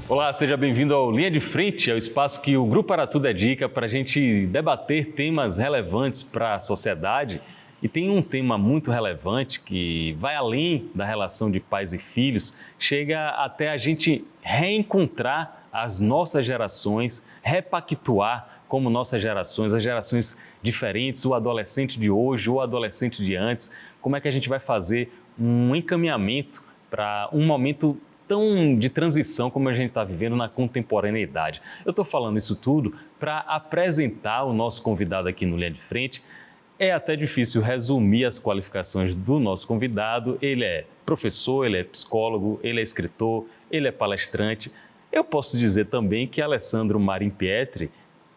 Olá, seja bem-vindo ao Linha de Frente, é o espaço que o Grupo Aratu dedica para a gente debater temas relevantes para a sociedade. E tem um tema muito relevante que vai além da relação de pais e filhos, chega até a gente reencontrar as nossas gerações, repactuar como nossas gerações, as gerações diferentes, o adolescente de hoje, o adolescente de antes, como é que a gente vai fazer um encaminhamento para um momento tão de transição como a gente está vivendo na contemporaneidade. Eu estou falando isso tudo para apresentar o nosso convidado aqui no Linha de Frente. É até difícil resumir as qualificações do nosso convidado. Ele é professor, ele é psicólogo, ele é escritor, ele é palestrante. Eu posso dizer também que Alessandro Marin Pietri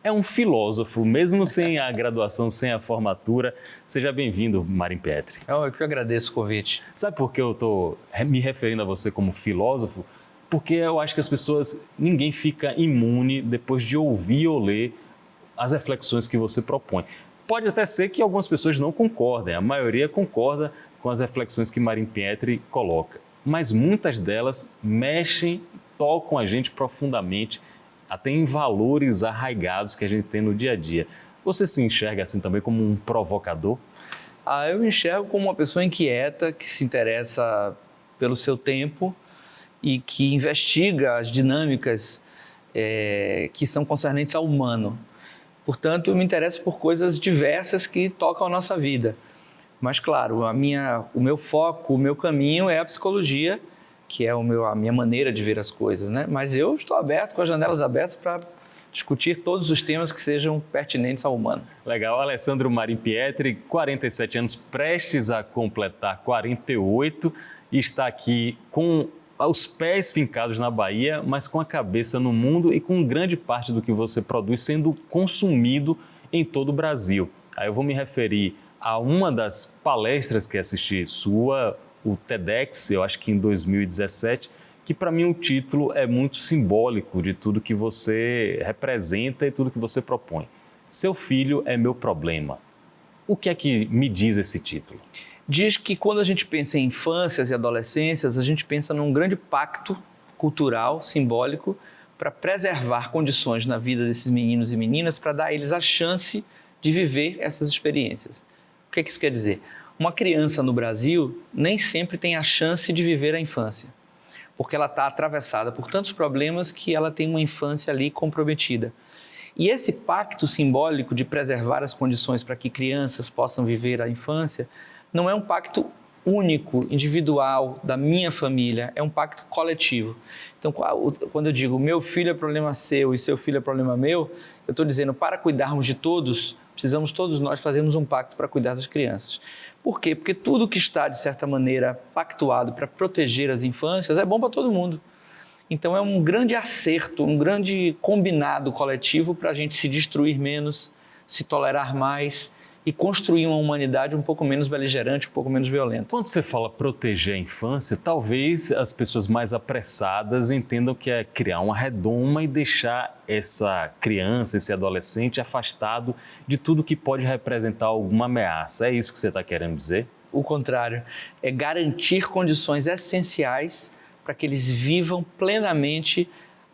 é um filósofo, mesmo sem a graduação, sem a formatura. Seja bem-vindo, Marin Pietri. Eu que agradeço o convite. Sabe por que eu estou me referindo a você como filósofo? Porque eu acho que as pessoas, ninguém fica imune depois de ouvir ou ler as reflexões que você propõe. Pode até ser que algumas pessoas não concordem, a maioria concorda com as reflexões que Marin Pietri coloca, mas muitas delas mexem, tocam a gente profundamente, até em valores arraigados que a gente tem no dia a dia. Você se enxerga assim também como um provocador? Eu me enxergo como uma pessoa inquieta, que se interessa pelo seu tempo e que investiga as dinâmicas que são concernentes ao humano. Portanto, eu me interesso por coisas diversas que tocam a nossa vida. Mas, claro, o meu foco, o meu caminho é a psicologia, que é a minha maneira de ver as coisas, né? Mas eu estou aberto, com as janelas abertas, para discutir todos os temas que sejam pertinentes ao humano. Legal. Alessandro Marin Pietri, 47 anos, prestes a completar 48, e está aqui com os pés fincados na Bahia, mas com a cabeça no mundo e com grande parte do que você produz sendo consumido em todo o Brasil. Aí eu vou me referir a uma das palestras que assisti sua, o TEDx, eu acho que em 2017, que para mim o título é muito simbólico de tudo que você representa e tudo que você propõe. Seu filho é meu problema. O que é que me diz esse título? Diz que quando a gente pensa em infâncias e adolescências, a gente pensa num grande pacto cultural, simbólico, para preservar condições na vida desses meninos e meninas, para dar a eles a chance de viver essas experiências. O que é que isso quer dizer? Uma criança no Brasil nem sempre tem a chance de viver a infância, porque ela está atravessada por tantos problemas que ela tem uma infância ali comprometida. E esse pacto simbólico de preservar as condições para que crianças possam viver a infância não é um pacto único, individual, da minha família, é um pacto coletivo. Então, quando eu digo meu filho é problema seu e seu filho é problema meu, eu estou dizendo para cuidarmos de todos, precisamos todos nós fazermos um pacto para cuidar das crianças. Por quê? Porque tudo que está, de certa maneira, pactuado para proteger as infâncias é bom para todo mundo. Então é um grande acerto, um grande combinado coletivo para a gente se destruir menos, se tolerar mais e construir uma humanidade um pouco menos beligerante, um pouco menos violenta. Quando você fala proteger a infância, talvez as pessoas mais apressadas entendam que é criar uma redoma e deixar essa criança, esse adolescente afastado de tudo que pode representar alguma ameaça. É isso que você está querendo dizer? O contrário, é garantir condições essenciais para que eles vivam plenamente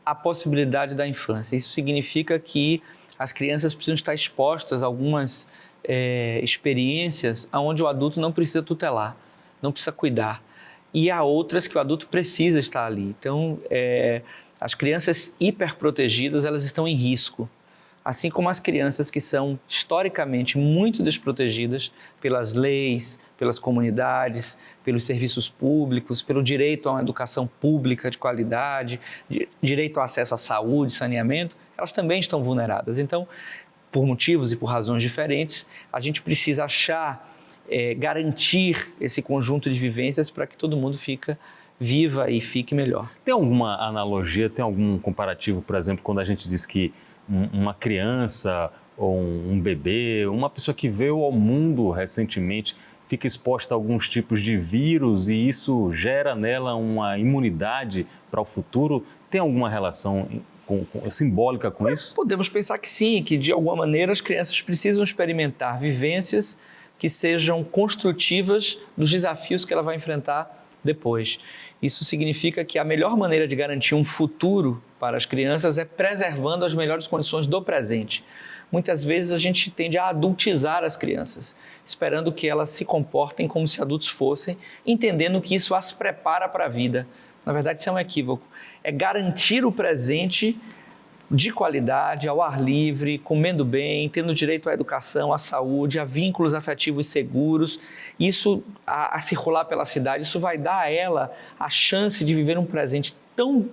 a possibilidade da infância. Isso significa que as crianças precisam estar expostas a algumas experiências onde o adulto não precisa tutelar, não precisa cuidar. E há outras que o adulto precisa estar ali. Então, as crianças hiperprotegidas, elas estão em risco. Assim como as crianças que são historicamente muito desprotegidas pelas leis, pelas comunidades, pelos serviços públicos, pelo direito a uma educação pública de qualidade, direito ao acesso à saúde, saneamento, elas também estão vulneradas. Então, por motivos e por razões diferentes, a gente precisa garantir esse conjunto de vivências para que todo mundo viva e fique melhor. Tem alguma analogia, tem algum comparativo, por exemplo, quando a gente diz que uma criança ou um bebê, uma pessoa que veio ao mundo recentemente, fica exposta a alguns tipos de vírus e isso gera nela uma imunidade para o futuro? Tem alguma relação simbólica com isso? Podemos pensar que sim, que de alguma maneira as crianças precisam experimentar vivências que sejam construtivas dos desafios que ela vai enfrentar depois. Isso significa que a melhor maneira de garantir um futuro para as crianças é preservando as melhores condições do presente. Muitas vezes a gente tende a adultizar as crianças, esperando que elas se comportem como se adultos fossem, entendendo que isso as prepara para a vida. Na verdade, isso é um equívoco. É garantir o presente de qualidade, ao ar livre, comendo bem, tendo direito à educação, à saúde, a vínculos afetivos seguros. Isso, a circular pela cidade, isso vai dar a ela a chance de viver um presente tão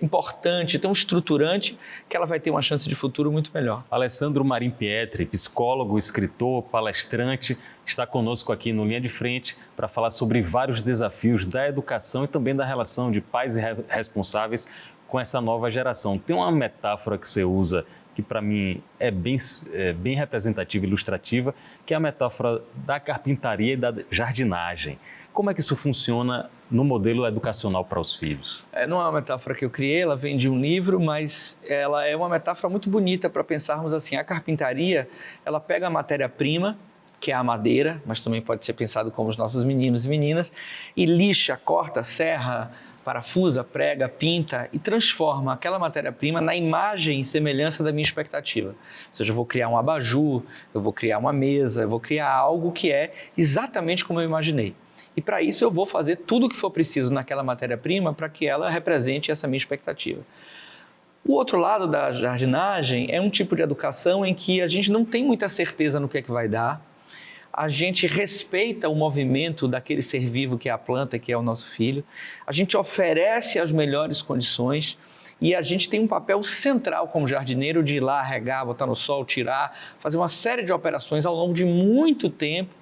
importante, tão estruturante, que ela vai ter uma chance de futuro muito melhor. Alessandro Marim Pietri, psicólogo, escritor, palestrante, está conosco aqui no Linha de Frente para falar sobre vários desafios da educação e também da relação de pais e responsáveis com essa nova geração. Tem uma metáfora que você usa que para mim é bem representativa e ilustrativa, que é a metáfora da carpintaria e da jardinagem. Como é que isso funciona no modelo educacional para os filhos? Não é uma metáfora que eu criei, ela vem de um livro, mas ela é uma metáfora muito bonita para pensarmos assim. A carpintaria, ela pega a matéria-prima, que é a madeira, mas também pode ser pensado como os nossos meninos e meninas, e lixa, corta, serra, parafusa, prega, pinta e transforma aquela matéria-prima na imagem e semelhança da minha expectativa. Ou seja, eu vou criar um abajur, eu vou criar uma mesa, eu vou criar algo que é exatamente como eu imaginei. E para isso eu vou fazer tudo o que for preciso naquela matéria-prima para que ela represente essa minha expectativa. O outro lado da jardinagem é um tipo de educação em que a gente não tem muita certeza no que é que vai dar, a gente respeita o movimento daquele ser vivo que é a planta, que é o nosso filho, a gente oferece as melhores condições e a gente tem um papel central como jardineiro de ir lá, regar, botar no sol, tirar, fazer uma série de operações ao longo de muito tempo,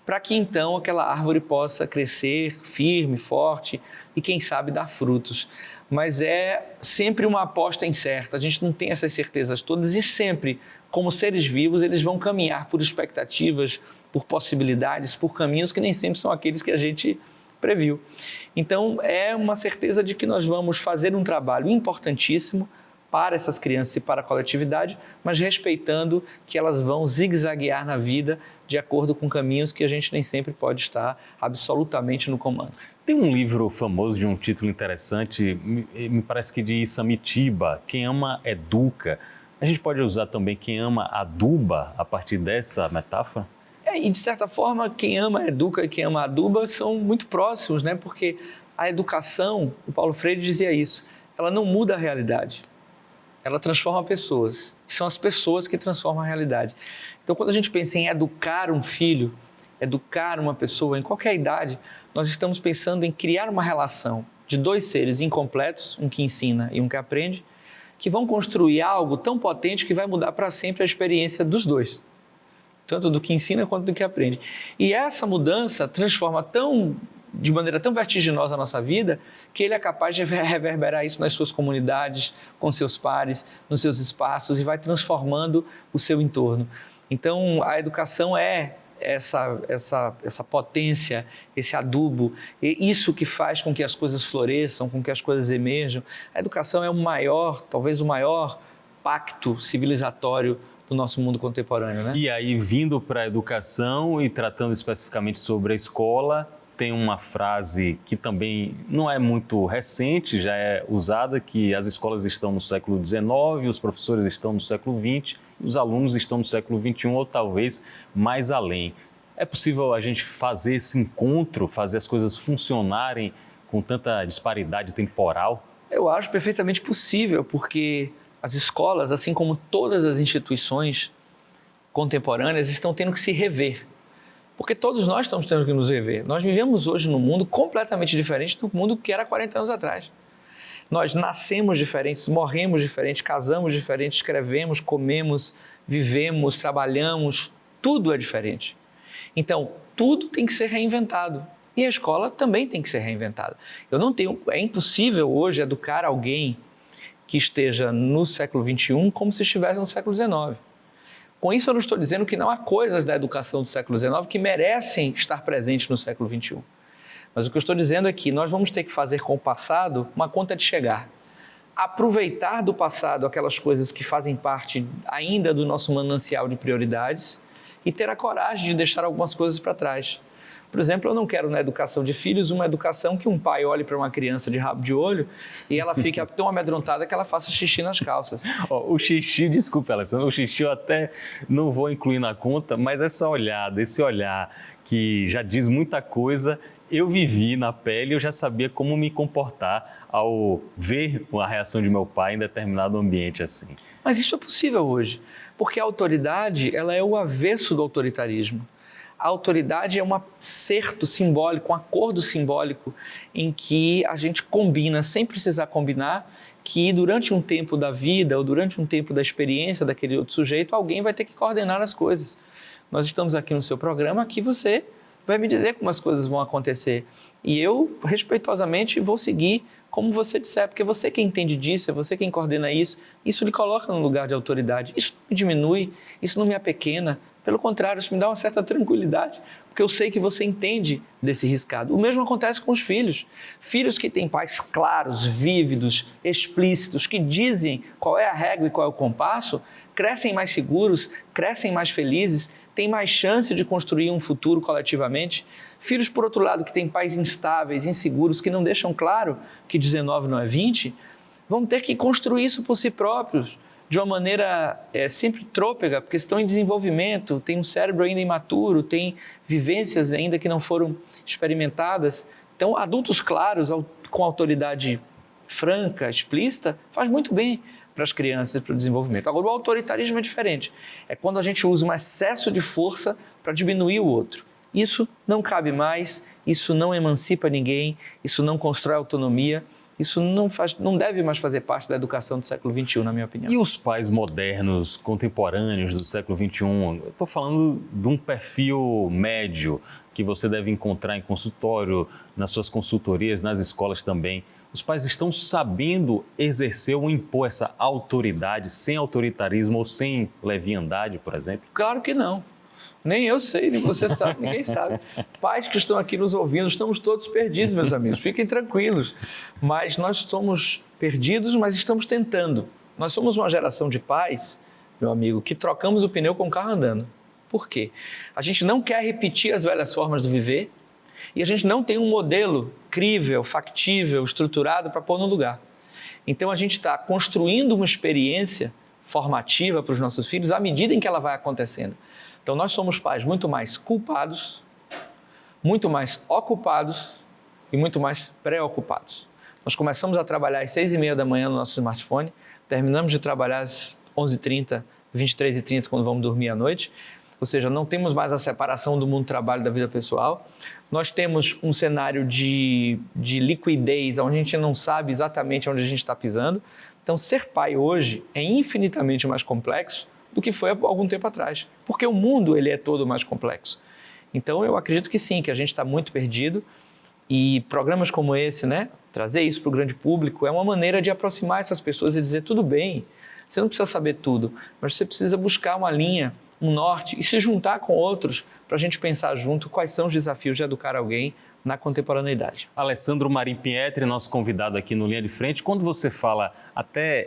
para que então aquela árvore possa crescer firme, forte e quem sabe dar frutos. Mas é sempre uma aposta incerta, a gente não tem essas certezas todas e sempre, como seres vivos, eles vão caminhar por expectativas, por possibilidades, por caminhos que nem sempre são aqueles que a gente previu. Então é uma certeza de que nós vamos fazer um trabalho importantíssimo para essas crianças e para a coletividade, mas respeitando que elas vão zigue-zaguear na vida de acordo com caminhos que a gente nem sempre pode estar absolutamente no comando. Tem um livro famoso de um título interessante, me parece que de Samitiba, Quem Ama Educa. A gente pode usar também Quem Ama Aduba a partir dessa metáfora? E de certa forma, quem ama educa e quem ama aduba são muito próximos, né? Porque a educação, o Paulo Freire dizia isso, ela não muda a realidade. Ela transforma pessoas. São as pessoas que transformam a realidade. Então, quando a gente pensa em educar um filho, educar uma pessoa em qualquer idade, nós estamos pensando em criar uma relação de dois seres incompletos, um que ensina e um que aprende, que vão construir algo tão potente que vai mudar para sempre a experiência dos dois, tanto do que ensina quanto do que aprende. E essa mudança transforma de maneira tão vertiginosa a nossa vida, que ele é capaz de reverberar isso nas suas comunidades, com seus pares, nos seus espaços e vai transformando o seu entorno. Então, a educação é essa potência, esse adubo, isso que faz com que as coisas floresçam, com que as coisas emerjam. A educação é talvez o maior pacto civilizatório do nosso mundo contemporâneo, né? E aí, vindo para a educação e tratando especificamente sobre a escola, tem uma frase que também não é muito recente, já é usada, que as escolas estão no século XIX, os professores estão no século XX, os alunos estão no século XXI ou talvez mais além. É possível a gente fazer esse encontro, fazer as coisas funcionarem com tanta disparidade temporal? Eu acho perfeitamente possível, porque as escolas, assim como todas as instituições contemporâneas, estão tendo que se rever. Porque todos nós estamos tendo que nos rever. Nós vivemos hoje num mundo completamente diferente do mundo que era 40 anos atrás. Nós nascemos diferentes, morremos diferentes, casamos diferentes, escrevemos, comemos, vivemos, trabalhamos, tudo é diferente. Então, tudo tem que ser reinventado. E a escola também tem que ser reinventada. É impossível hoje educar alguém que esteja no século XXI como se estivesse no século XIX. Com isso, eu não estou dizendo que não há coisas da educação do século XIX que merecem estar presentes no século XXI. Mas o que eu estou dizendo é que nós vamos ter que fazer com o passado uma conta de chegar. Aproveitar do passado aquelas coisas que fazem parte ainda do nosso manancial de prioridades e ter a coragem de deixar algumas coisas para trás. Por exemplo, eu não quero na educação de filhos uma educação que um pai olhe para uma criança de rabo de olho e ela fique tão amedrontada que ela faça xixi nas calças. O xixi, desculpa, Alessandro, o xixi eu até não vou incluir na conta, mas essa olhada, esse olhar que já diz muita coisa, eu vivi na pele, eu já sabia como me comportar ao ver a reação de meu pai em determinado ambiente assim. Mas isso é possível hoje, porque a autoridade ela é o avesso do autoritarismo. A autoridade é um acerto simbólico, um acordo simbólico em que a gente combina, sem precisar combinar, que durante um tempo da vida ou durante um tempo da experiência daquele outro sujeito, alguém vai ter que coordenar as coisas. Nós estamos aqui no seu programa, aqui você vai me dizer como as coisas vão acontecer. E eu, respeitosamente, vou seguir como você disser, porque você quem entende disso, é você quem coordena isso, isso lhe coloca num lugar de autoridade. Isso não me diminui, isso não me apequena, pelo contrário, isso me dá uma certa tranquilidade, porque eu sei que você entende desse riscado. O mesmo acontece com os filhos. Filhos que têm pais claros, vívidos, explícitos, que dizem qual é a regra e qual é o compasso, crescem mais seguros, crescem mais felizes, têm mais chance de construir um futuro coletivamente. Filhos, por outro lado, que têm pais instáveis, inseguros, que não deixam claro que 19 não é 20, vão ter que construir isso por si próprios, de uma maneira sempre trôpega, porque estão em desenvolvimento, tem um cérebro ainda imaturo, tem vivências ainda que não foram experimentadas. Então, adultos claros, com autoridade franca, explícita, faz muito bem para as crianças, para o desenvolvimento. Agora, o autoritarismo é diferente. É quando a gente usa um excesso de força para diminuir o outro. Isso não cabe mais, isso não emancipa ninguém, isso não constrói autonomia, isso não deve mais fazer parte da educação do século XXI, na minha opinião. E os pais modernos, contemporâneos do século XXI? Eu estou falando de um perfil médio que você deve encontrar em consultório, nas suas consultorias, nas escolas também. Os pais estão sabendo exercer ou impor essa autoridade sem autoritarismo ou sem leviandade, por exemplo? Claro que não. Nem eu sei, nem você sabe, ninguém sabe. Pais que estão aqui nos ouvindo, estamos todos perdidos, meus amigos. Fiquem tranquilos. Mas nós somos perdidos, mas estamos tentando. Nós somos uma geração de pais, meu amigo, que trocamos o pneu com o carro andando. Por quê? A gente não quer repetir as velhas formas de viver e a gente não tem um modelo crível, factível, estruturado para pôr no lugar. Então, a gente está construindo uma experiência formativa para os nossos filhos à medida em que ela vai acontecendo. Então, nós somos pais muito mais culpados, muito mais ocupados e muito mais preocupados. Nós começamos a trabalhar às 6h30 da manhã no nosso smartphone, terminamos de trabalhar às 11h30, 23h30 quando vamos dormir à noite, ou seja, não temos mais a separação do mundo do trabalho e da vida pessoal. Nós temos um cenário de liquidez, onde a gente não sabe exatamente onde a gente está pisando. Então, ser pai hoje é infinitamente mais complexo do que foi há algum tempo atrás, porque o mundo ele é todo mais complexo. Então, eu acredito que sim, que a gente está muito perdido e programas como esse, né, trazer isso para o grande público é uma maneira de aproximar essas pessoas e dizer, tudo bem, você não precisa saber tudo, mas você precisa buscar uma linha, um norte e se juntar com outros para a gente pensar junto quais são os desafios de educar alguém na contemporaneidade. Alessandro Marim Pietri, nosso convidado aqui no Linha de Frente, quando você fala até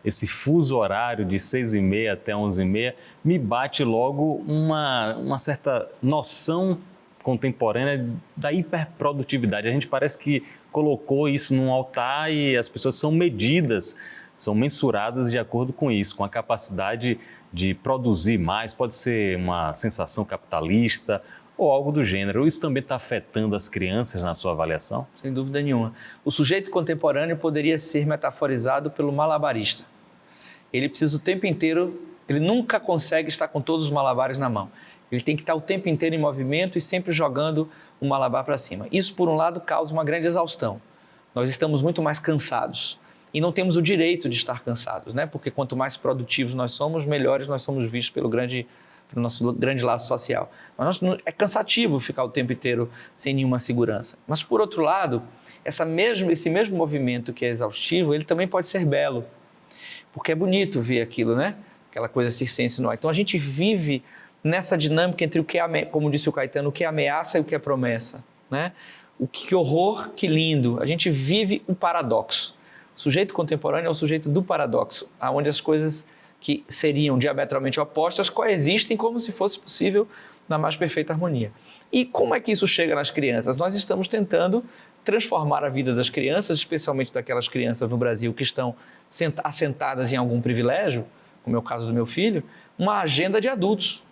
esse fuso horário de 6h30 até 11h30, me bate logo uma certa noção contemporânea da hiperprodutividade. A gente parece que colocou isso num altar e as pessoas são medidas, são mensuradas de acordo com isso, com a capacidade de produzir mais, pode ser uma sensação capitalista ou algo do gênero. Isso também está afetando as crianças na sua avaliação? Sem dúvida nenhuma. O sujeito contemporâneo poderia ser metaforizado pelo malabarista. Ele precisa o tempo inteiro, ele nunca consegue estar com todos os malabares na mão. Ele tem que estar o tempo inteiro em movimento e sempre jogando o malabar para cima. Isso, por um lado, causa uma grande exaustão. Nós estamos muito mais cansados. E não temos o direito de estar cansados, né? Porque quanto mais produtivos nós somos, melhores nós somos vistos pelo nosso grande laço social. Mas é cansativo ficar o tempo inteiro sem nenhuma segurança. Mas, por outro lado, esse mesmo movimento que é exaustivo, ele também pode ser belo. Porque é bonito ver aquilo, né? Aquela coisa circense no ar. Então, a gente vive nessa dinâmica entre o que é, como disse o Caetano, o que é ameaça e o que é promessa, né? O que horror, que lindo. A gente vive um paradoxo. O sujeito contemporâneo é o sujeito do paradoxo, onde as coisas que seriam diametralmente opostas coexistem como se fosse possível na mais perfeita harmonia. E como é que isso chega nas crianças? Nós estamos tentando transformar a vida das crianças, especialmente daquelas crianças no Brasil que estão assentadas em algum privilégio, como é o caso do meu filho, uma agenda de adultos.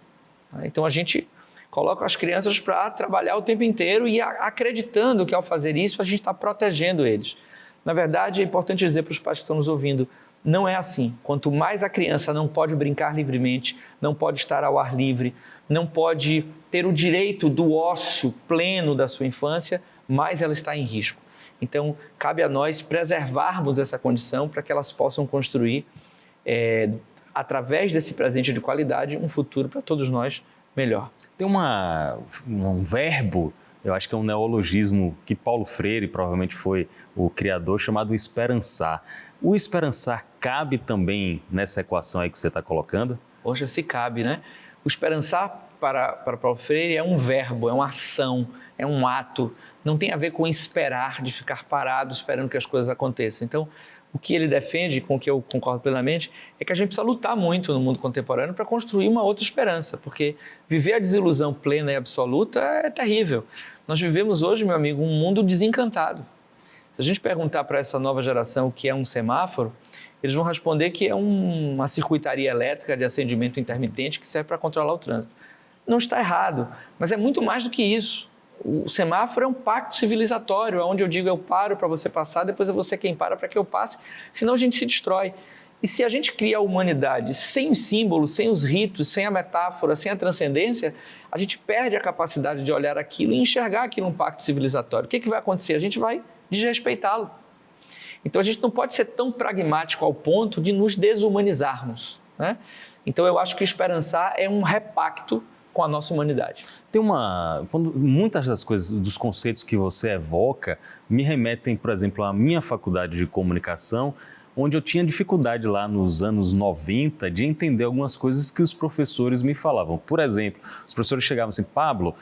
Então a gente coloca as crianças para trabalhar o tempo inteiro e acreditando que ao fazer isso a gente está protegendo eles. Na verdade, é importante dizer para os pais que estão nos ouvindo, não é assim. Quanto mais a criança não pode brincar livremente, não pode estar ao ar livre, não pode ter o direito do ócio pleno da sua infância, mais ela está em risco. Então, cabe a nós preservarmos essa condição para que elas possam construir, através desse presente de qualidade, um futuro para todos nós melhor. Tem um verbo, eu acho que é um neologismo que Paulo Freire provavelmente foi o criador, chamado esperançar. O esperançar cabe também nessa equação aí que você está colocando? Poxa, se cabe, né? O esperançar para Paulo Freire é um verbo, é uma ação, é um ato. Não tem a ver com esperar, de ficar parado esperando que as coisas aconteçam. Então, o que ele defende, com o que eu concordo plenamente, é que a gente precisa lutar muito no mundo contemporâneo para construir uma outra esperança, porque viver a desilusão plena e absoluta é terrível. Nós vivemos hoje, meu amigo, um mundo desencantado. Se a gente perguntar para essa nova geração o que é um semáforo, eles vão responder que é uma circuitaria elétrica de acendimento intermitente que serve para controlar o trânsito. Não está errado, mas é muito mais do que isso. O semáforo é um pacto civilizatório, onde eu digo eu paro para você passar, depois é você quem para que eu passe, senão a gente se destrói. E se a gente cria a humanidade sem os símbolos, sem os ritos, sem a metáfora, sem a transcendência, a gente perde a capacidade de olhar aquilo e enxergar aquilo um pacto civilizatório. O que vai acontecer? A gente vai desrespeitá-lo. Então a gente não pode ser tão pragmático ao ponto de nos desumanizarmos, né? Então eu acho que esperançar é um repacto com a nossa humanidade. Muitas das coisas, dos conceitos que você evoca, me remetem, por exemplo, à minha faculdade de comunicação, onde eu tinha dificuldade lá nos anos 90 de entender algumas coisas que os professores me falavam. Por exemplo, os professores chegavam assim, Pablo,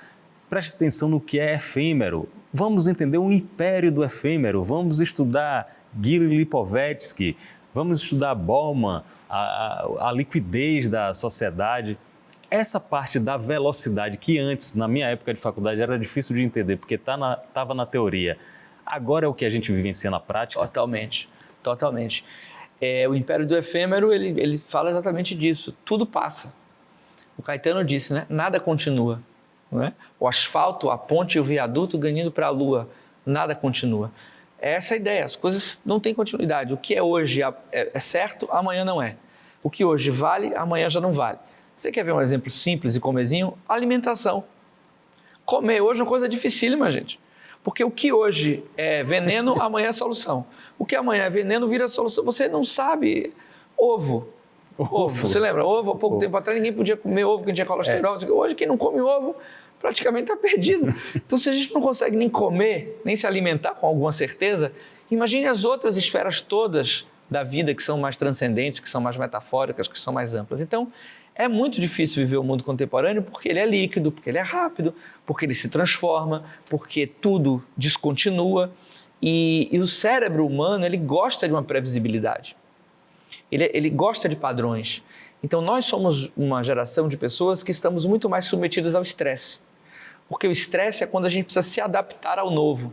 preste atenção no que é efêmero, vamos entender o império do efêmero, vamos estudar Gil Lipovetsky, vamos estudar Bauman, a liquidez da sociedade. Essa parte da velocidade que antes, na minha época de faculdade, era difícil de entender, porque estava na teoria. Agora é o que a gente vivencia na prática? Totalmente, totalmente. O império do efêmero, ele fala exatamente disso. Tudo passa. O Caetano disse, né? Nada continua. Não é? O asfalto, a ponte e o viaduto ganhando para a lua, nada continua. É essa a ideia, as coisas não têm continuidade. O que é hoje é certo, amanhã não é. O que hoje vale, amanhã já não vale. Você quer ver um exemplo simples e comezinho? Alimentação. Comer hoje é uma coisa dificílima, gente. Porque o que hoje é veneno, amanhã é solução. O que amanhã é veneno, vira solução. Você não sabe. Ovo. Você lembra? Ovo, há pouco tempo atrás, ninguém podia comer ovo, porque tinha colesterol. Hoje, quem não come ovo, praticamente está perdido. Então, se a gente não consegue nem comer, nem se alimentar com alguma certeza, imagine as outras esferas todas da vida que são mais transcendentes, que são mais metafóricas, que são mais amplas. Então, é muito difícil viver o mundo contemporâneo porque ele é líquido, porque ele é rápido, porque ele se transforma, porque tudo descontinua. E o cérebro humano, ele gosta de uma previsibilidade. Ele gosta de padrões. Então, nós somos uma geração de pessoas que estamos muito mais submetidas ao estresse. Porque o estresse é quando a gente precisa se adaptar ao novo.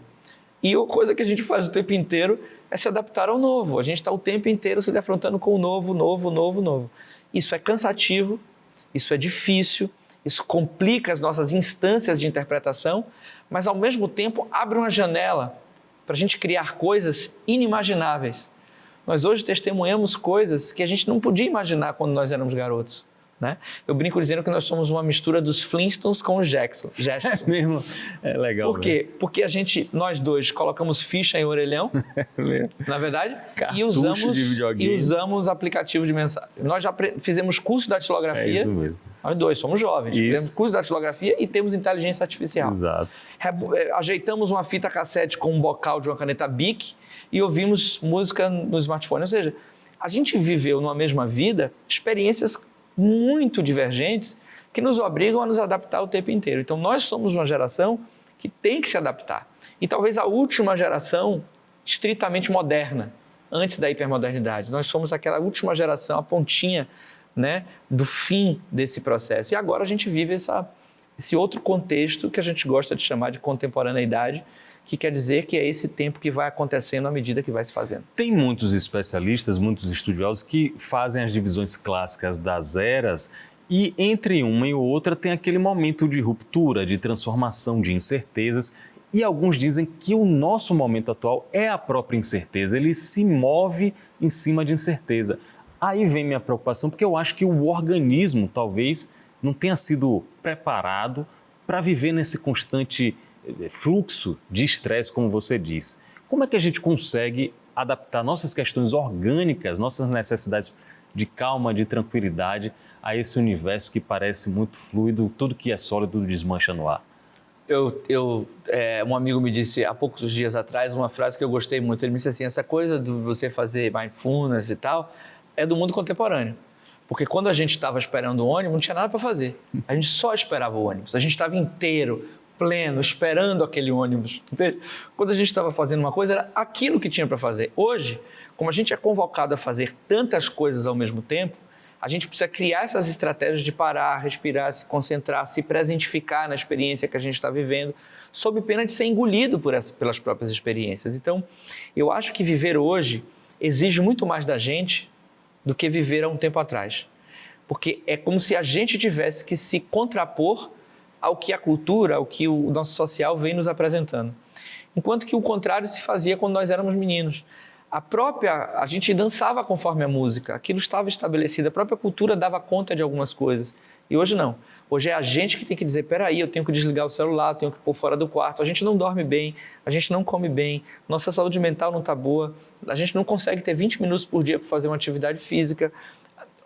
E a coisa que a gente faz o tempo inteiro é se adaptar ao novo. A gente está o tempo inteiro se defrontando com o novo. Isso é cansativo, isso é difícil, isso complica as nossas instâncias de interpretação, mas ao mesmo tempo abre uma janela para a gente criar coisas inimagináveis. Nós hoje testemunhamos coisas que a gente não podia imaginar quando nós éramos garotos, né? Eu brinco dizendo que nós somos uma mistura dos Flintstones com os Jetsons. É mesmo? É legal. Por quê? Porque nós dois colocamos ficha em orelhão, na verdade, e usamos aplicativo de mensagem. Nós já fizemos curso da datilografia. É isso mesmo. Nós dois somos jovens, temos curso da datilografia e temos inteligência artificial. Exato. Ajeitamos uma fita cassete com um bocal de uma caneta Bic e ouvimos música no smartphone. Ou seja, a gente viveu numa mesma vida experiências muito divergentes que nos obrigam a nos adaptar o tempo inteiro. Então, nós somos uma geração que tem que se adaptar. E talvez a última geração estritamente moderna, antes da hipermodernidade. Nós somos aquela última geração, a pontinha, né, do fim desse processo. E agora a gente vive esse outro contexto que a gente gosta de chamar de contemporaneidade, que quer dizer que é esse tempo que vai acontecendo à medida que vai se fazendo. Tem muitos especialistas, muitos estudiosos que fazem as divisões clássicas das eras e entre uma e outra tem aquele momento de ruptura, de transformação, de incertezas. E alguns dizem que o nosso momento atual é a própria incerteza, ele se move em cima de incerteza. Aí vem minha preocupação, porque eu acho que o organismo talvez não tenha sido preparado para viver nesse constante fluxo de estresse, como você disse. Como é que a gente consegue adaptar nossas questões orgânicas, nossas necessidades de calma, de tranquilidade a esse universo que parece muito fluido, tudo que é sólido desmancha no ar? Um amigo me disse há poucos dias atrás uma frase que eu gostei muito. Ele me disse assim, essa coisa de você fazer mindfulness e tal é do mundo contemporâneo. Porque quando a gente estava esperando o ônibus, não tinha nada para fazer. A gente só esperava o ônibus. A gente estava inteiro, pleno, esperando aquele ônibus. Entende? Quando a gente estava fazendo uma coisa, era aquilo que tinha para fazer. Hoje, como a gente é convocado a fazer tantas coisas ao mesmo tempo, a gente precisa criar essas estratégias de parar, respirar, se concentrar, se presentificar na experiência que a gente está vivendo, sob pena de ser engolido pelas próprias experiências. Então, eu acho que viver hoje exige muito mais da gente do que viver há um tempo atrás. Porque é como se a gente tivesse que se contrapor ao que a cultura, ao que o nosso social vem nos apresentando. Enquanto que o contrário se fazia quando nós éramos meninos. A gente dançava conforme a música, aquilo estava estabelecido, a própria cultura dava conta de algumas coisas. E hoje não. Hoje é a gente que tem que dizer, peraí, eu tenho que desligar o celular, eu tenho que pôr fora do quarto. A gente não dorme bem, a gente não come bem, nossa saúde mental não está boa, a gente não consegue ter 20 minutos por dia para fazer uma atividade física.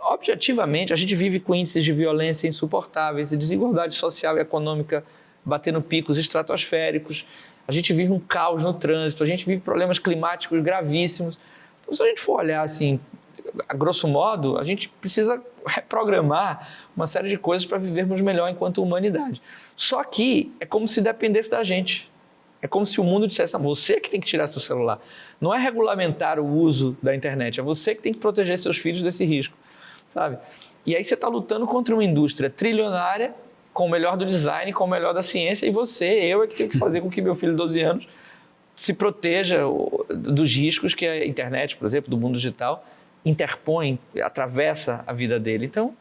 Objetivamente, a gente vive com índices de violência insuportáveis e desigualdade social e econômica batendo picos estratosféricos. A gente vive um caos no trânsito, a gente vive problemas climáticos gravíssimos. Então, se a gente for olhar assim, a grosso modo, a gente precisa reprogramar uma série de coisas para vivermos melhor enquanto humanidade. Só que é como se dependesse da gente. É como se o mundo dissesse, não, você que tem que tirar seu celular. Não é regulamentar o uso da internet, é você que tem que proteger seus filhos desse risco, sabe? E aí você está lutando contra uma indústria trilionária, com o melhor do design, com o melhor da ciência, e eu é que tenho que fazer com que meu filho de 12 anos se proteja dos riscos que a internet, por exemplo, do mundo digital, interpõe, atravessa a vida dele. Então,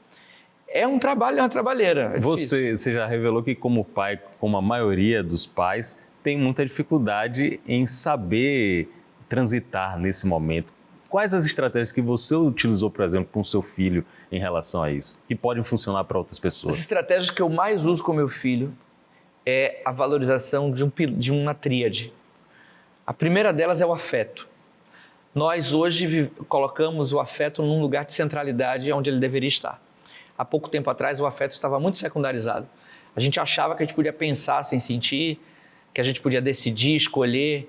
é um trabalho, é uma trabalheira. É você já revelou que como pai, como a maioria dos pais, tem muita dificuldade em saber transitar nesse momento. Quais as estratégias que você utilizou, por exemplo, com o seu filho em relação a isso, que podem funcionar para outras pessoas? As estratégias que eu mais uso com meu filho é a valorização de uma tríade. A primeira delas é o afeto. Nós hoje colocamos o afeto num lugar de centralidade onde ele deveria estar. Há pouco tempo atrás o afeto estava muito secundarizado. A gente achava que a gente podia pensar sem sentir, que a gente podia decidir, escolher,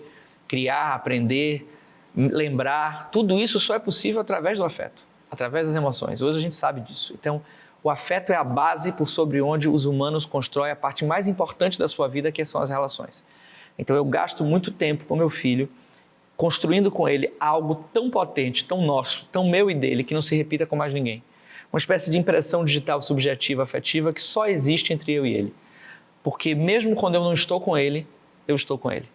criar, aprender, lembrar. Tudo isso só é possível através do afeto, através das emoções. Hoje a gente sabe disso. Então, o afeto é a base por sobre onde os humanos constroem a parte mais importante da sua vida, que são as relações. Então, eu gasto muito tempo com meu filho, construindo com ele algo tão potente, tão nosso, tão meu e dele, que não se repita com mais ninguém. Uma espécie de impressão digital subjetiva, afetiva, que só existe entre eu e ele. Porque mesmo quando eu não estou com ele, eu estou com ele.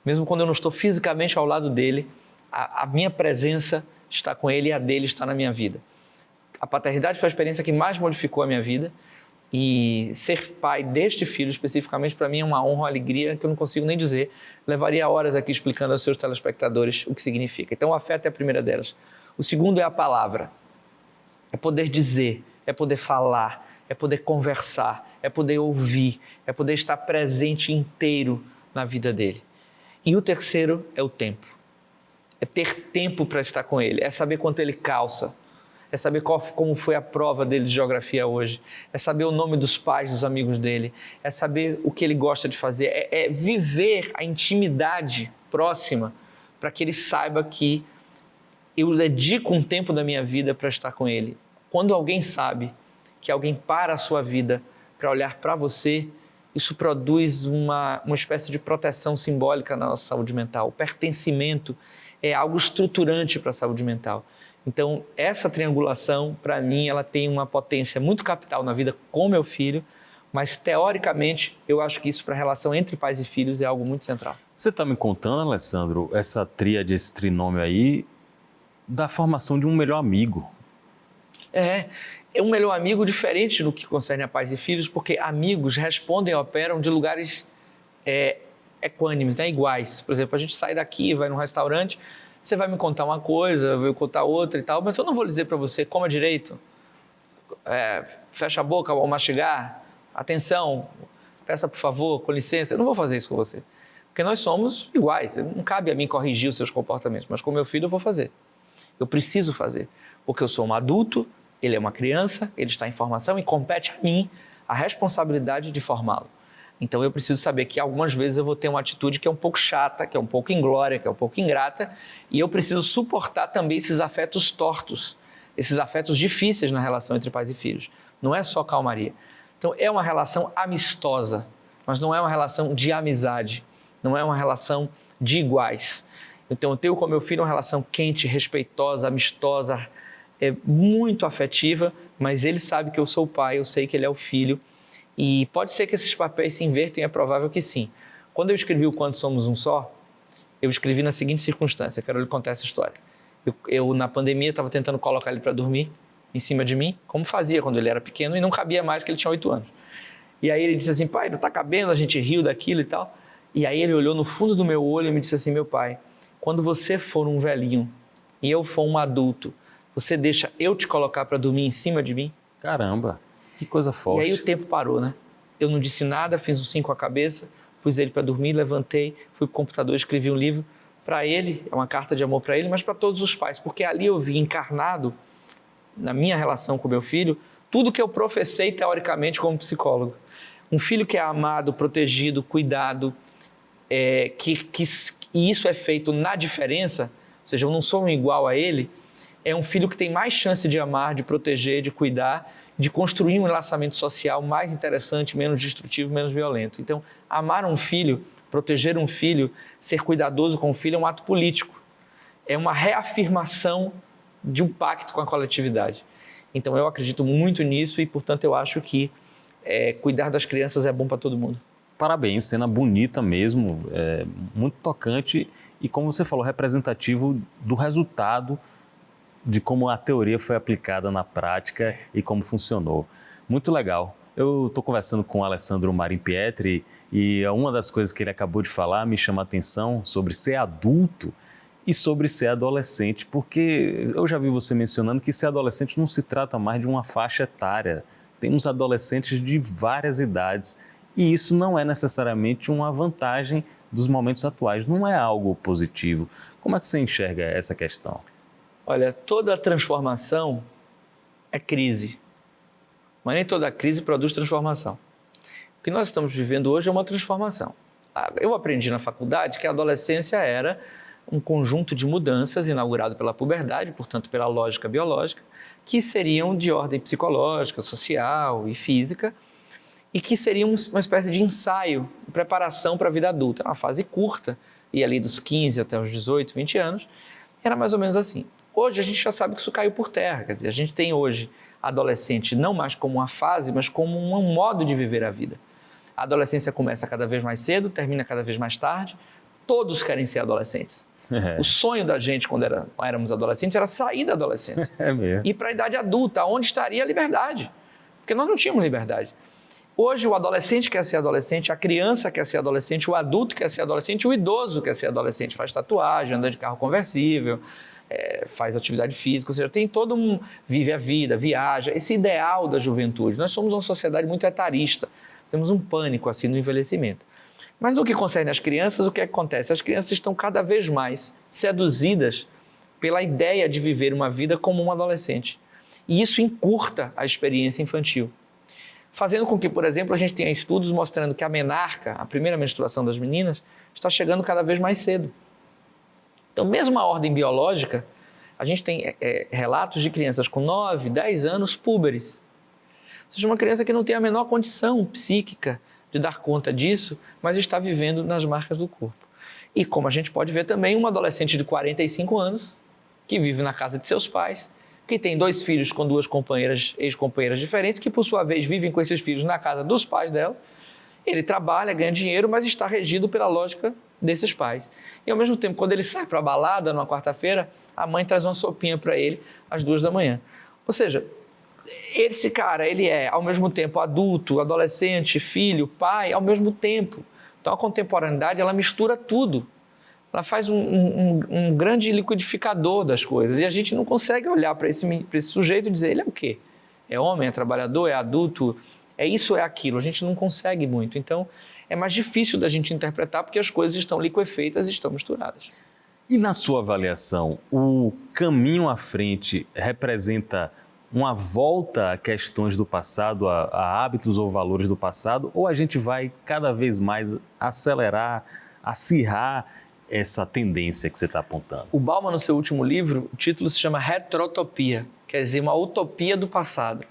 Mesmo quando eu não estou fisicamente ao lado dele, a minha presença está com ele e a dele está na minha vida. A paternidade foi a experiência que mais modificou a minha vida, e ser pai deste filho especificamente para mim é uma honra, uma alegria que eu não consigo nem dizer. Levaria horas aqui explicando aos seus telespectadores o que significa. Então o afeto é a primeira delas. O segundo é a palavra. É poder dizer, é poder falar, é poder conversar, é poder ouvir, é poder estar presente inteiro na vida dele. E o terceiro é o tempo. É ter tempo para estar com ele, é saber quanto ele calça, é saber como foi a prova dele de geografia hoje, é saber o nome dos pais, dos amigos dele, é saber o que ele gosta de fazer, é viver a intimidade próxima para que ele saiba que eu dedico um tempo da minha vida para estar com ele. Quando alguém sabe que alguém para a sua vida para olhar para você, isso produz uma espécie de proteção simbólica na nossa saúde mental. O pertencimento é algo estruturante para a saúde mental. Então, essa triangulação, para mim, ela tem uma potência muito capital na vida com meu filho, Mas, teoricamente, eu acho que isso para a relação entre pais e filhos é algo muito central. Você está me contando, Alessandro, essa tríade, esse trinômio aí, da formação de um melhor amigo. É um melhor amigo diferente no que concerne a pais e filhos, porque amigos respondem e operam de lugares equânimes, né? Iguais. Por exemplo, a gente sai daqui, vai num restaurante, você vai me contar uma coisa, eu vou contar outra e tal, mas eu não vou dizer para você, coma direito, fecha a boca ao mastigar, atenção, peça por favor, com licença. Eu não vou fazer isso com você, porque nós somos iguais. Não cabe a mim corrigir os seus comportamentos, mas com meu filho eu vou fazer. Eu preciso fazer, porque eu sou um adulto, ele é uma criança, ele está em formação e compete a mim a responsabilidade de formá-lo. Então eu preciso saber que algumas vezes eu vou ter uma atitude que é um pouco chata, que é um pouco inglória, que é um pouco ingrata, e eu preciso suportar também esses afetos tortos, esses afetos difíceis na relação entre pais e filhos. Não é só calmaria. Então é uma relação amistosa, mas não é uma relação de amizade, não é uma relação de iguais. Então eu tenho com meu filho uma relação quente, respeitosa, amistosa, muito afetiva, mas ele sabe que eu sou o pai, eu sei que ele é o filho, e pode ser que esses papéis se invertem, é provável que sim. Quando eu escrevi o Quando Somos Um Só, eu escrevi na seguinte circunstância, quero lhe contar essa história. Eu na pandemia, estava tentando colocar ele para dormir em cima de mim, como fazia quando ele era pequeno, e não cabia mais, que ele tinha 8 anos. E aí ele disse assim, pai, não está cabendo, a gente riu daquilo e tal. E aí ele olhou no fundo do meu olho e me disse assim, meu pai, quando você for um velhinho e eu for um adulto, você deixa eu te colocar para dormir em cima de mim? Caramba, que coisa forte. E aí o tempo parou, né? Eu não disse nada, fiz um sim com a cabeça, pus ele para dormir, levantei, fui para o computador, escrevi um livro para ele, é uma carta de amor para ele, mas para todos os pais, porque ali eu vi encarnado, na minha relação com meu filho, tudo que eu professei teoricamente como psicólogo. Um filho que é amado, protegido, cuidado, e isso é feito na diferença, ou seja, eu não sou um igual a ele, é um filho que tem mais chance de amar, de proteger, de cuidar, de construir um relacionamento social mais interessante, menos destrutivo, menos violento. Então, amar um filho, proteger um filho, ser cuidadoso com o filho é um ato político. É uma reafirmação de um pacto com a coletividade. Então, eu acredito muito nisso e, portanto, eu acho que cuidar das crianças é bom para todo mundo. Parabéns, cena bonita mesmo, muito tocante e, como você falou, representativo do resultado de como a teoria foi aplicada na prática e como funcionou. Muito legal. Eu estou conversando com o Alessandro Marin Pietri e uma das coisas que ele acabou de falar me chama a atenção sobre ser adulto e sobre ser adolescente, porque eu já vi você mencionando que ser adolescente não se trata mais de uma faixa etária. Temos adolescentes de várias idades e isso não é necessariamente uma vantagem dos momentos atuais, não é algo positivo. Como é que você enxerga essa questão? Olha, toda transformação é crise, mas nem toda crise produz transformação. O que nós estamos vivendo hoje é uma transformação. Eu aprendi na faculdade que a adolescência era um conjunto de mudanças inaugurado pela puberdade, portanto pela lógica biológica, que seriam de ordem psicológica, social e física, e que seriam uma espécie de ensaio, preparação para a vida adulta. Uma fase curta, e ali dos 15 até os 18, 20 anos, era mais ou menos assim. Hoje a gente já sabe que isso caiu por terra, quer dizer, a gente tem hoje adolescente não mais como uma fase, mas como um modo de viver a vida. A adolescência começa cada vez mais cedo, termina cada vez mais tarde, todos querem ser adolescentes. O sonho da gente quando éramos adolescentes era sair da adolescência, ir para a idade adulta, onde estaria a liberdade, porque nós não tínhamos liberdade. Hoje o adolescente quer ser adolescente, a criança quer ser adolescente, o adulto quer ser adolescente, o idoso quer ser adolescente, faz tatuagem, anda de carro conversível, faz atividade física, ou seja, tem todo vive a vida, viaja, esse ideal da juventude. Nós somos uma sociedade muito etarista, temos um pânico assim no envelhecimento. Mas no que concerne às crianças, o que acontece? As crianças estão cada vez mais seduzidas pela ideia de viver uma vida como um adolescente. E isso encurta a experiência infantil, fazendo com que, por exemplo, a gente tenha estudos mostrando que a menarca, a primeira menstruação das meninas, está chegando cada vez mais cedo. Então, mesmo a ordem biológica, a gente tem relatos de crianças com 9, 10 anos púberes. Ou seja, uma criança que não tem a menor condição psíquica de dar conta disso, mas está vivendo nas marcas do corpo. E como a gente pode ver também, uma adolescente de 45 anos, que vive na casa de seus pais, que tem 2 filhos com 2 companheiras, ex-companheiras diferentes, que por sua vez vivem com esses filhos na casa dos pais dela. Ele trabalha, ganha dinheiro, mas está regido pela lógica desses pais. E ao mesmo tempo, quando ele sai para a balada numa quarta-feira, a mãe traz uma sopinha para ele às 2 da manhã. Ou seja, esse cara, ele é ao mesmo tempo adulto, adolescente, filho, pai, ao mesmo tempo. Então a contemporaneidade, ela mistura tudo. Ela faz um grande liquidificador das coisas. E a gente não consegue olhar para esse sujeito e dizer, ele é o quê? É homem, é trabalhador, é adulto, é isso, é aquilo. A gente não consegue muito. Então é mais difícil da gente interpretar porque as coisas estão liquefeitas e estão misturadas. E na sua avaliação, o caminho à frente representa uma volta a questões do passado, a hábitos ou valores do passado, ou a gente vai cada vez mais acelerar, acirrar essa tendência que você está apontando? O Bauman, no seu último livro, o título se chama Retrotopia, quer dizer, uma utopia do passado,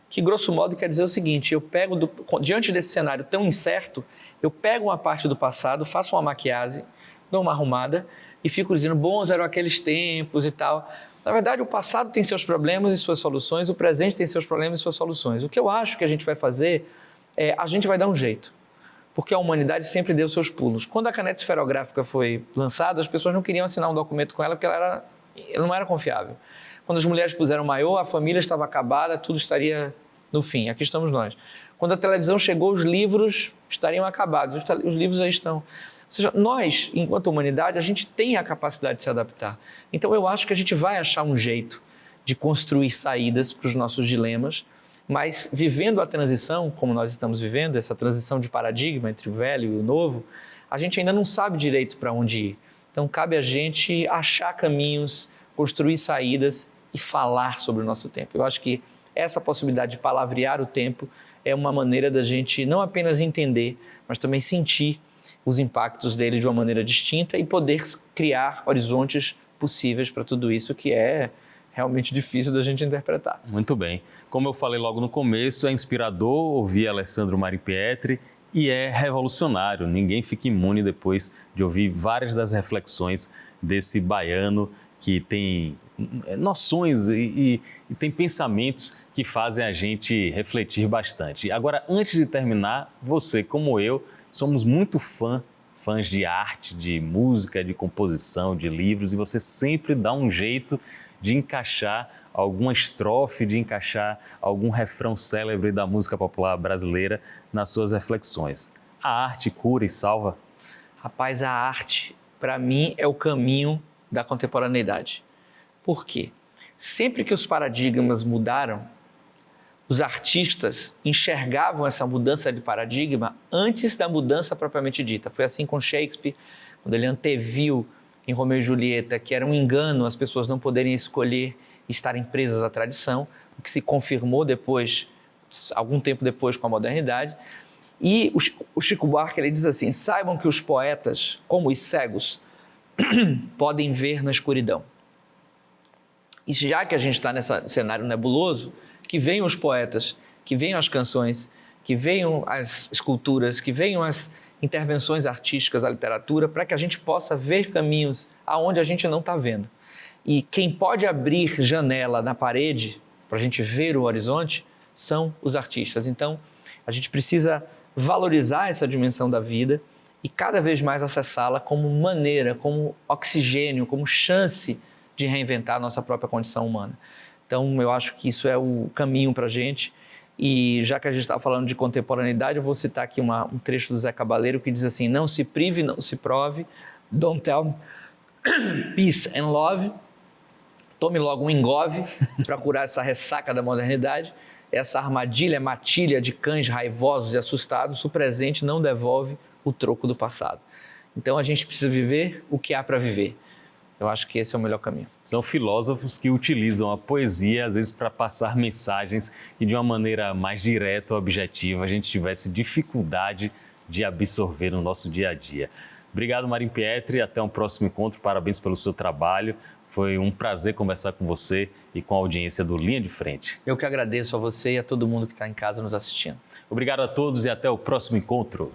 que grosso modo quer dizer o seguinte, eu pego, diante desse cenário tão incerto, eu pego uma parte do passado, faço uma maquiagem, dou uma arrumada e fico dizendo, bons eram aqueles tempos e tal. Na verdade, o passado tem seus problemas e suas soluções, o presente tem seus problemas e suas soluções. O que eu acho que a gente vai fazer é, a gente vai dar um jeito, porque a humanidade sempre deu seus pulos. Quando a caneta esferográfica foi lançada, as pessoas não queriam assinar um documento com ela porque ela não era confiável. Quando as mulheres puseram maiô, a família estava acabada, tudo estaria no fim. Aqui estamos nós. Quando a televisão chegou, os livros estariam acabados, os livros aí estão. Ou seja, nós, enquanto humanidade, a gente tem a capacidade de se adaptar. Então eu acho que a gente vai achar um jeito de construir saídas para os nossos dilemas, mas vivendo a transição, como nós estamos vivendo, essa transição de paradigma entre o velho e o novo, a gente ainda não sabe direito para onde ir. Então cabe a gente achar caminhos, construir saídas e falar sobre o nosso tempo. Eu acho que essa possibilidade de palavrear o tempo é uma maneira da gente não apenas entender, mas também sentir os impactos dele de uma maneira distinta e poder criar horizontes possíveis para tudo isso que é realmente difícil da gente interpretar. Muito bem. Como eu falei logo no começo, é inspirador ouvir Alessandro Marimpietri e é revolucionário. Ninguém fica imune depois de ouvir várias das reflexões desse baiano que tem noções e tem pensamentos que fazem a gente refletir bastante. Agora, antes de terminar, você, como eu, somos muito fãs de arte, de música, de composição, de livros, e você sempre dá um jeito de encaixar alguma estrofe, de encaixar algum refrão célebre da música popular brasileira nas suas reflexões. A arte cura e salva? Rapaz, a arte, para mim, é o caminho da contemporaneidade. Por quê? Sempre que os paradigmas mudaram, os artistas enxergavam essa mudança de paradigma antes da mudança propriamente dita. Foi assim com Shakespeare, quando ele anteviu em Romeu e Julieta que era um engano as pessoas não poderem escolher estarem presas à tradição, o que se confirmou depois, algum tempo depois, com a modernidade. E o Chico Buarque, ele diz assim, saibam que os poetas, como os cegos, podem ver na escuridão. E já que a gente está nesse cenário nebuloso, que venham os poetas, que venham as canções, que venham as esculturas, que venham as intervenções artísticas, a literatura, para que a gente possa ver caminhos aonde a gente não está vendo. E quem pode abrir janela na parede para a gente ver o horizonte são os artistas. Então, a gente precisa valorizar essa dimensão da vida e cada vez mais acessá-la como maneira, como oxigênio, como chance de reinventar a nossa própria condição humana. Então, eu acho que isso é o caminho para a gente. E já que a gente está falando de contemporaneidade, eu vou citar aqui um trecho do Zé Cabaleiro que diz assim, não se prive, não se prove, don't tell peace and love, tome logo um engove para curar essa ressaca da modernidade, essa armadilha, matilha de cães raivosos e assustados, o presente não devolve o troco do passado. Então, a gente precisa viver o que há para viver. Eu acho que esse é o melhor caminho. São filósofos que utilizam a poesia, às vezes, para passar mensagens que, de uma maneira mais direta, objetiva, a gente tivesse dificuldade de absorver no nosso dia a dia. Obrigado, Marimpietri. Até um próximo encontro. Parabéns pelo seu trabalho. Foi um prazer conversar com você e com a audiência do Linha de Frente. Eu que agradeço a você e a todo mundo que está em casa nos assistindo. Obrigado a todos e até o próximo encontro.